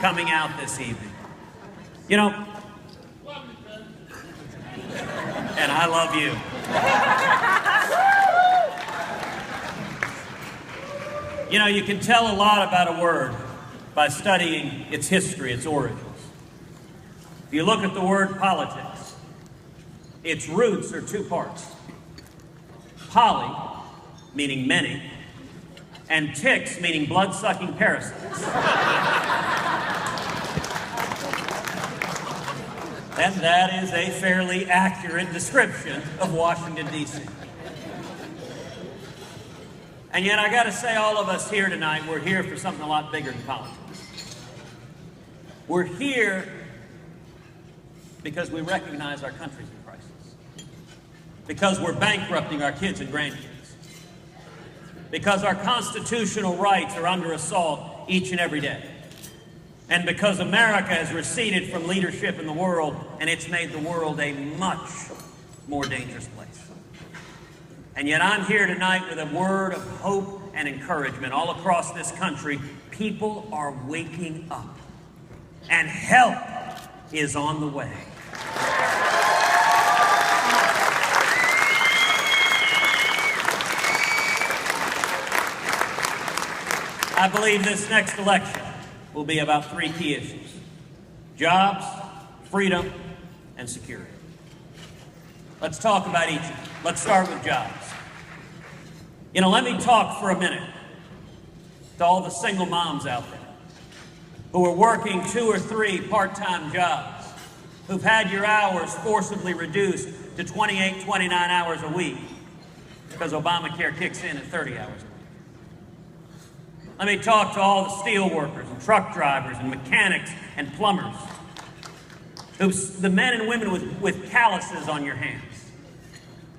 coming out this evening. You know, and I love you. You know, you can tell a lot about a word by studying its history, its origins. If you look at the word politics, its roots are two parts. Poly, meaning many, and ticks, meaning blood-sucking parasites. And that is a fairly accurate description of Washington, D.C. And yet I gotta say, all of us here tonight, we're here for something a lot bigger than politics. We're here because we recognize our country's in crisis. Because we're bankrupting our kids and grandkids. Because our constitutional rights are under assault each and every day. And because America has receded from leadership in the world, and it's made the world a much more dangerous place. And yet I'm here tonight with a word of hope and encouragement. All across this country, people are waking up. And help is on the way. I believe this next election will be about three key issues: jobs, freedom, and security. Let's talk about each of them. Let's start with jobs. You know, let me talk for a minute to all the single moms out there who are working 2 or 3 part-time jobs, who've had your hours forcibly reduced to 28, 29 hours a week because Obamacare kicks in at 30 hours a week. Let me talk to all the steel workers and truck drivers and mechanics and plumbers, the men and women with calluses on your hands,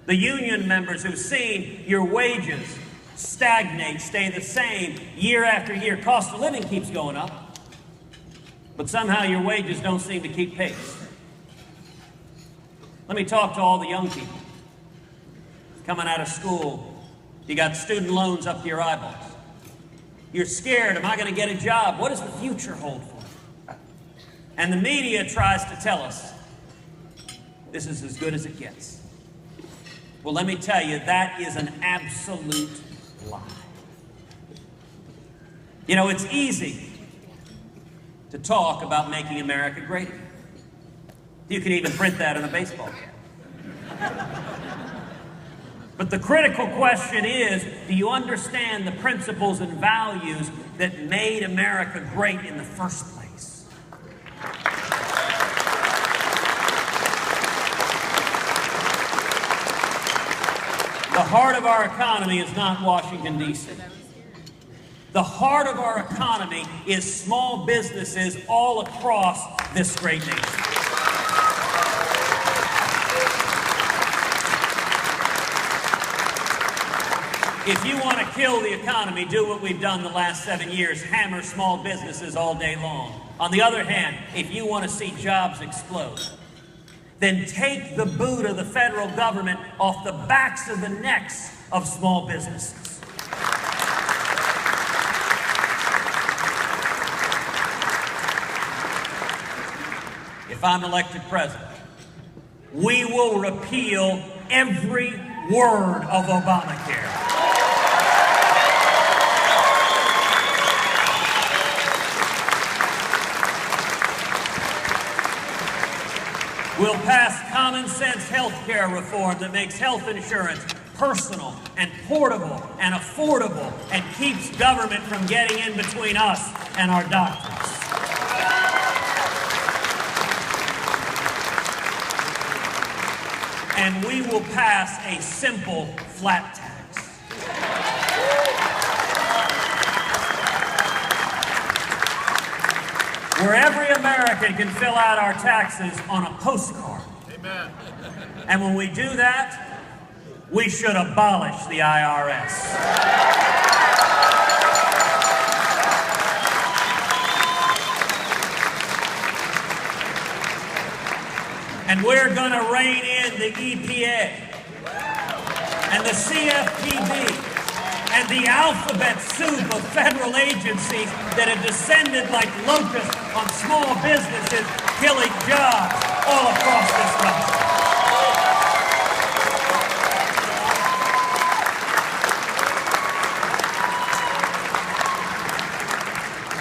the union members who've seen your wages stagnate, stay the same year after year. Cost of living keeps going up, but somehow your wages don't seem to keep pace. Let me talk to all the young people coming out of school. You got student loans up to your eyeballs. You're scared, am I going to get a job? What does the future hold for me? And the media tries to tell us this is as good as it gets. Well, let me tell you, that is an absolute lie. You know, it's easy to talk about making America great again. You can even print that on a baseball cap. But the critical question is, do you understand the principles and values that made America great in the first place? The heart of our economy is not Washington, D.C. The heart of our economy is small businesses all across this great nation. If you want to kill the economy, do what we've done the last 7 years, hammer small businesses all day long. On the other hand, if you want to see jobs explode, then take the boot of the federal government off the backs of the necks of small businesses. If I'm elected president, we will repeal every word of Obamacare. We'll pass common sense health care reform that makes health insurance personal and portable and affordable and keeps government from getting in between us and our doctors. And we will pass a simple flat tax. Where every American can fill out our taxes on a postcard. Amen. And when we do that, we should abolish the IRS. And we're going to rein in the EPA and the CFPB and the alphabet soup of federal agencies that have descended like locusts on small businesses, killing jobs all across this country.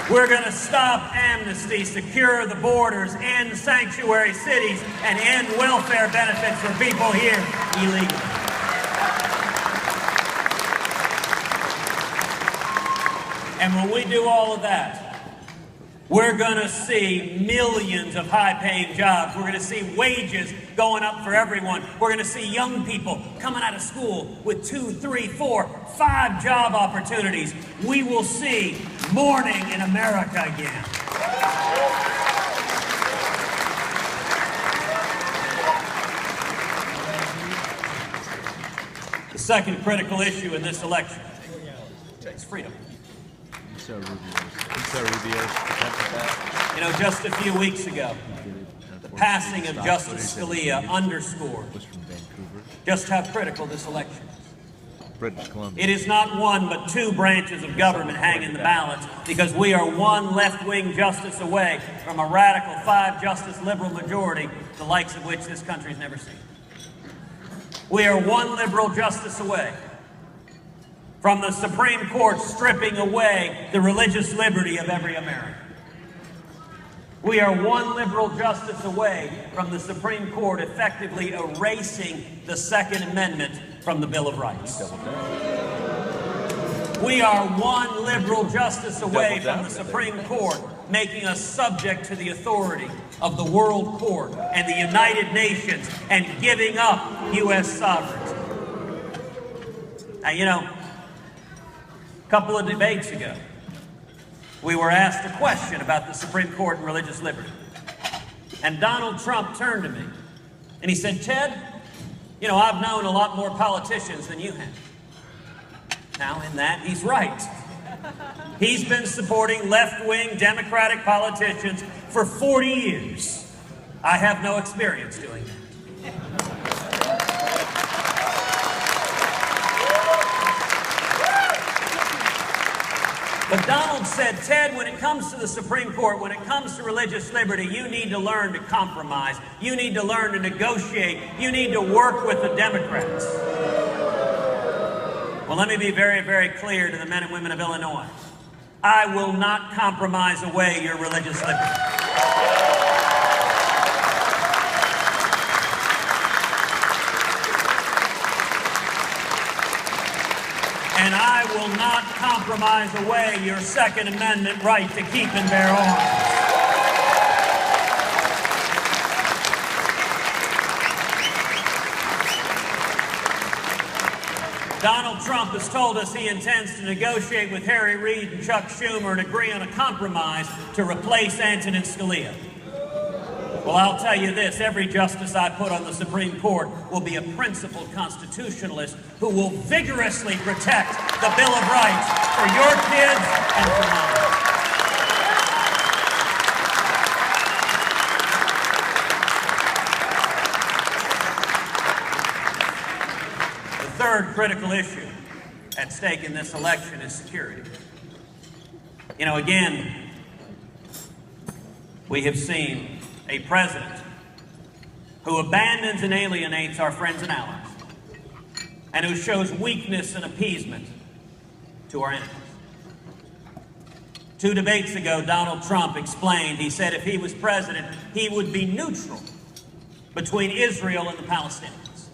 We're going to stop amnesty, secure the borders, end sanctuary cities, and end welfare benefits for people here illegally. And when we do all of that, we're going to see millions of high-paying jobs. We're going to see wages going up for everyone. We're going to see young people coming out of school with 2, 3, 4, 5 job opportunities. We will see morning in America again. The second critical issue in this election is freedom. You know, just a few weeks ago, the passing of Justice Scalia underscored just how critical this election is. It is not one but 2 branches of government hanging the balance, because we are one left-wing justice away from a radical 5-justice liberal majority, the likes of which this country's never seen. We are one liberal justice away from the Supreme Court stripping away the religious liberty of every American. We are one liberal justice away from the Supreme Court effectively erasing the Second Amendment from the Bill of Rights. We are one liberal justice away from the Supreme Court making us subject to the authority of the World Court and the United Nations and giving up U.S. sovereignty. Now, you know, a couple of debates ago, we were asked a question about the Supreme Court and religious liberty. And Donald Trump turned to me and he said, "Ted, you know, I've known a lot more politicians than you have." Now, in that, he's right. He's been supporting left-wing Democratic politicians for 40 years. I have no experience doing that. But Donald said, "Ted, when it comes to the Supreme Court, when it comes to religious liberty, you need to learn to compromise. You need to learn to negotiate. You need to work with the Democrats." Well, let me be very, very clear to the men and women of Illinois. I will not compromise away your religious liberty. And I will not compromise away your Second Amendment right to keep and bear arms. Donald Trump has told us he intends to negotiate with Harry Reid and Chuck Schumer and agree on a compromise to replace Antonin Scalia. Well, I'll tell you this, every justice I put on the Supreme Court will be a principled constitutionalist who will vigorously protect the Bill of Rights for your kids and for mine. The third critical issue at stake in this election is security. You know, again, we have seen a president who abandons and alienates our friends and allies, and who shows weakness and appeasement to our enemies. 2 debates ago, Donald Trump explained, he said if he was president, he would be neutral between Israel and the Palestinians.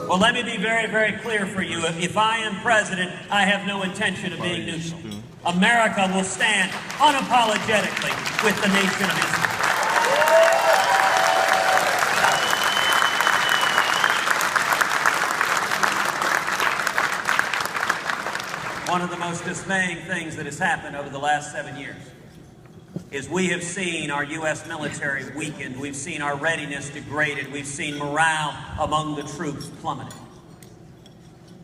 Well, let me be very, very clear for you. If I am president, I have no intention of being neutral. America will stand unapologetically with the nation of Israel. One of the most dismaying things that has happened over the last 7 years is we have seen our U.S. military weakened. We've seen our readiness degraded. We've seen morale among the troops plummeted.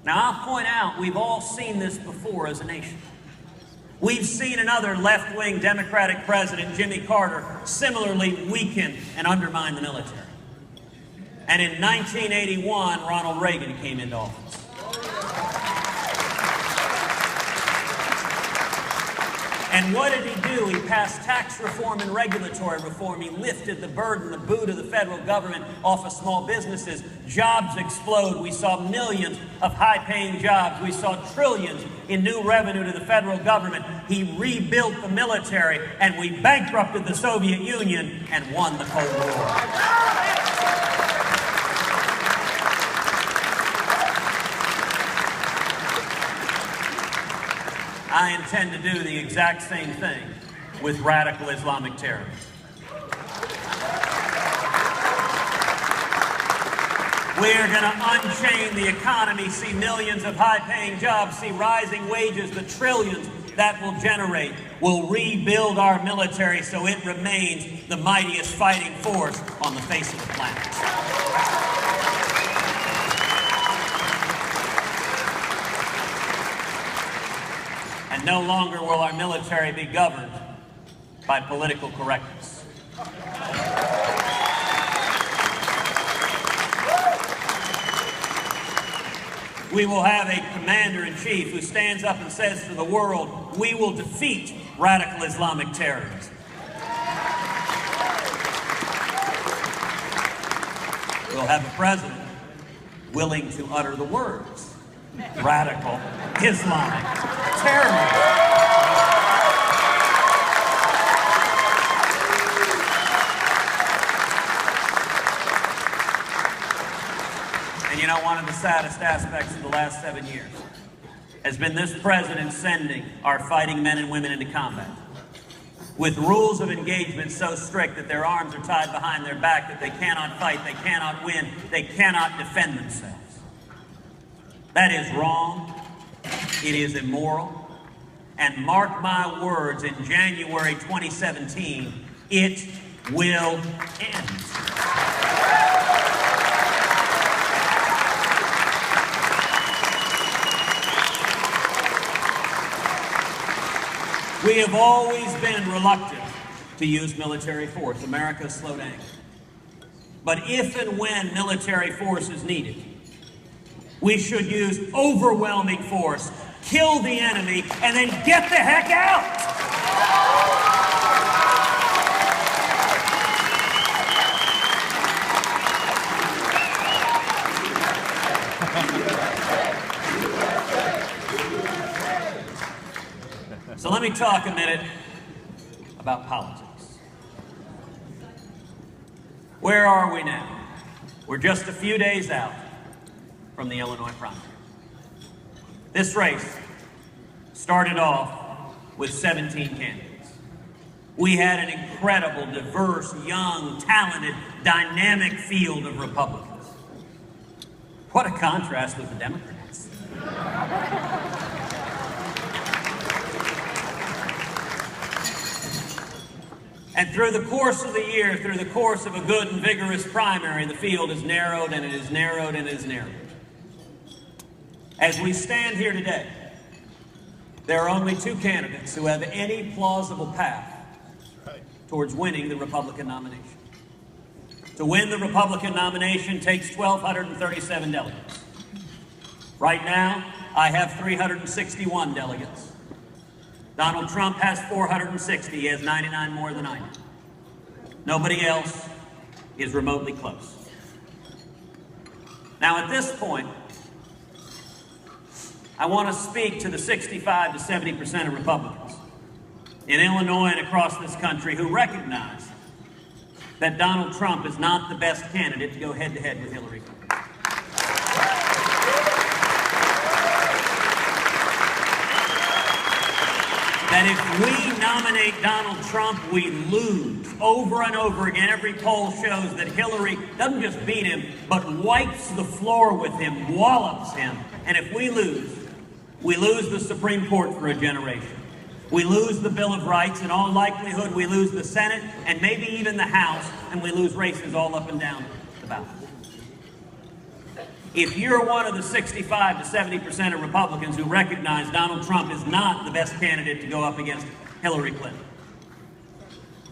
Now, I'll point out, we've all seen this before as a nation. We've seen another left-wing Democratic president, Jimmy Carter, similarly weaken and undermine the military. And in 1981, Ronald Reagan came into office. And what did he do? He passed tax reform and regulatory reform. He lifted the burden, the boot of the federal government off of small businesses. Jobs explode. We saw millions of high-paying jobs. We saw trillions in new revenue to the federal government. He rebuilt the military, and we bankrupted the Soviet Union and won the Cold War. I intend to do the exact same thing with radical Islamic terrorism. We are going to unchain the economy, see millions of high-paying jobs, see rising wages, the trillions that will generate. We'll rebuild our military so it remains the mightiest fighting force on the face of the planet. And no longer will our military be governed by political correctness. We will have a commander-in-chief who stands up and says to the world, we will defeat radical Islamic terrorism. We'll have a president willing to utter the words, radical Islamic terrorism. And you know, one of the saddest aspects of the last 7 years has been this president sending our fighting men and women into combat with rules of engagement so strict that their arms are tied behind their back, that they cannot fight, they cannot win, they cannot defend themselves. That is wrong. It is immoral. And mark my words, in January 2017, it will end. We have always been reluctant to use military force. America's slow down. But if and when military force is needed, we should use overwhelming force, kill the enemy, and then get the heck out! So let me talk a minute about politics. Where are we now? We're just a few days out from the Illinois primary. This race started off with 17 candidates. We had an incredible, diverse, young, talented, dynamic field of Republicans. What a contrast with the Democrats. And through the course of the year, through the course of a good and vigorous primary, the field is narrowed and it is narrowed and it is narrowed. As we stand here today, there are only two candidates who have any plausible path towards winning the Republican nomination. To win the Republican nomination takes 1,237 delegates. Right now, I have 361 delegates. Donald Trump has 460. He has 99 more than I do. Nobody else is remotely close. Now, at this point, I want to speak to the 65 to 70% of Republicans in Illinois and across this country who recognize that Donald Trump is not the best candidate to go head-to-head with Hillary Clinton. That if we nominate Donald Trump, we lose. Over and over again, every poll shows that Hillary doesn't just beat him, but wipes the floor with him, wallops him. And if we lose the Supreme Court for a generation. We lose the Bill of Rights. In all likelihood, we lose the Senate and maybe even the House, and we lose races all up and down the ballot. If you're one of the 65 to 70% of Republicans who recognize Donald Trump is not the best candidate to go up against Hillary Clinton,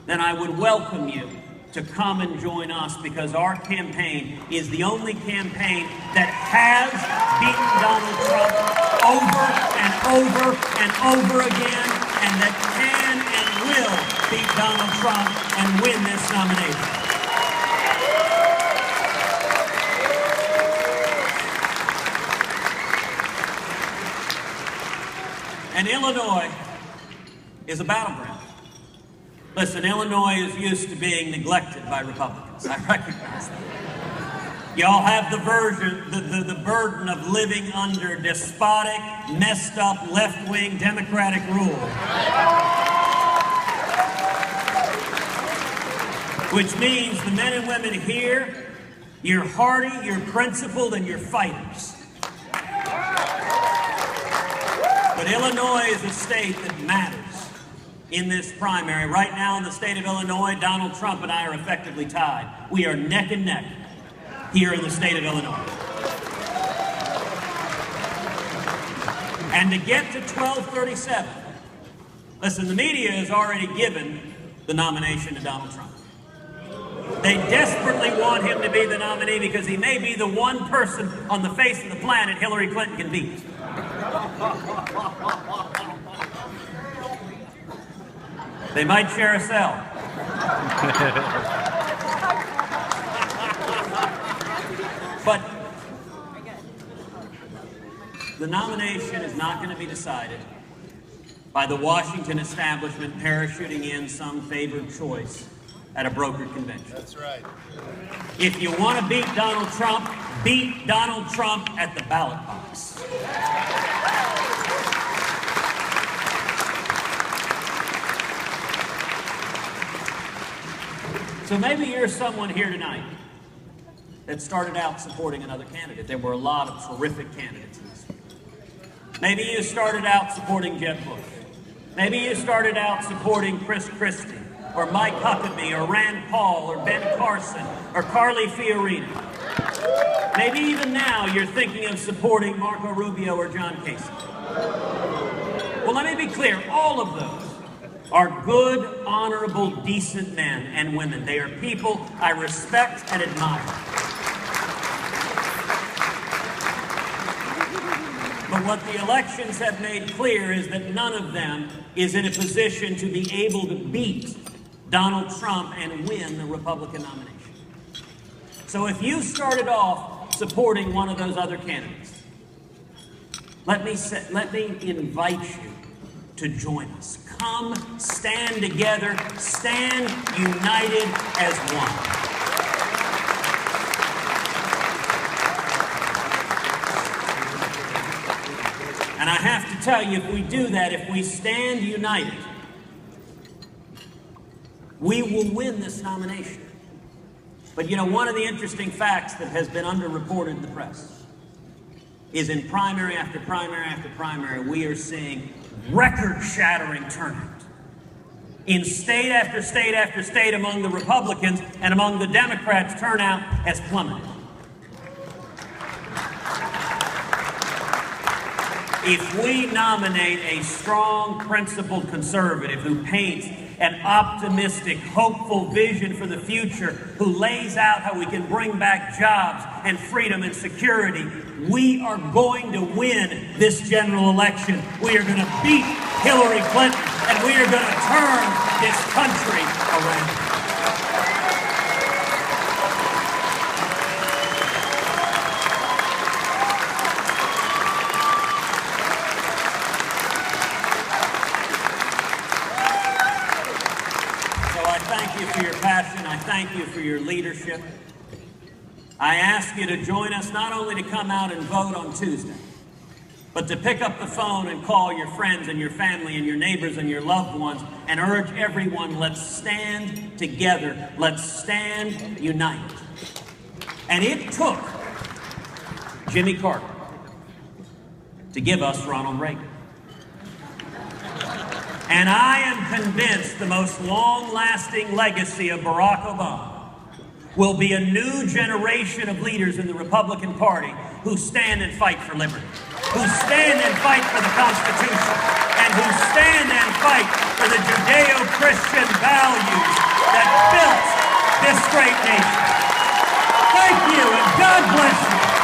then I would welcome you to come and join us, because our campaign is the only campaign that has beaten Donald Trump over and over and over again, and that can beat Donald Trump and win this nomination. And Illinois is a battleground. Listen, Illinois is used to being neglected by Republicans. I recognize that. Y'all have the burden of living under despotic, messed up, left-wing Democratic rule. Which means the men and women here, you're hardy, you're principled, and you're fighters. But Illinois is a state that matters in this primary. Right now in the state of Illinois, Donald Trump and I are effectively tied. We are neck and neck here in the state of Illinois. And to get to 1237, listen, the media has already given the nomination to Donald Trump. They desperately want him to be the nominee because he may be the one person on the face of the planet Hillary Clinton can beat. They might share a cell. But the nomination is not going to be decided by the Washington establishment parachuting in some favored choice at a brokered convention. That's right. If you want to beat Donald Trump at the ballot box. So maybe you're someone here tonight that started out supporting another candidate. There were a lot of terrific candidates in this one. Maybe you started out supporting Jeb Bush. Maybe you started out supporting Chris Christie, or Mike Huckabee, or Rand Paul, or Ben Carson, or Carly Fiorina. Maybe even now you're thinking of supporting Marco Rubio or John Kasich. Well, let me be clear, all of those are good, honorable, decent men and women. They are people I respect and admire. But what the elections have made clear is that none of them is in a position to be able to beat Donald Trump and win the Republican nomination. So if you started off supporting one of those other candidates, let me invite you to join us. Come, stand together, stand united as one. And I have to tell you, if we do that, if we stand united, we will win this nomination. But you know, one of the interesting facts that has been underreported in the press is in primary after primary after primary, we are seeing record-shattering turnout. In state after state after state among the Republicans and among the Democrats, turnout has plummeted. If we nominate a strong, principled conservative who paints an optimistic, hopeful vision for the future, who lays out how we can bring back jobs and freedom and security, we are going to win this general election. We are going to beat Hillary Clinton, and we are going to turn this country around. Thank you for your passion. I thank you for your leadership. I ask you to join us not only to come out and vote on Tuesday, but to pick up the phone and call your friends and your family and your neighbors and your loved ones and urge everyone, let's stand together. Let's stand united. And it took Jimmy Carter to give us Ronald Reagan. And I am convinced the most long-lasting legacy of Barack Obama will be a new generation of leaders in the Republican Party who stand and fight for liberty, who stand and fight for the Constitution, and who stand and fight for the Judeo-Christian values that built this great nation. Thank you, and God bless you.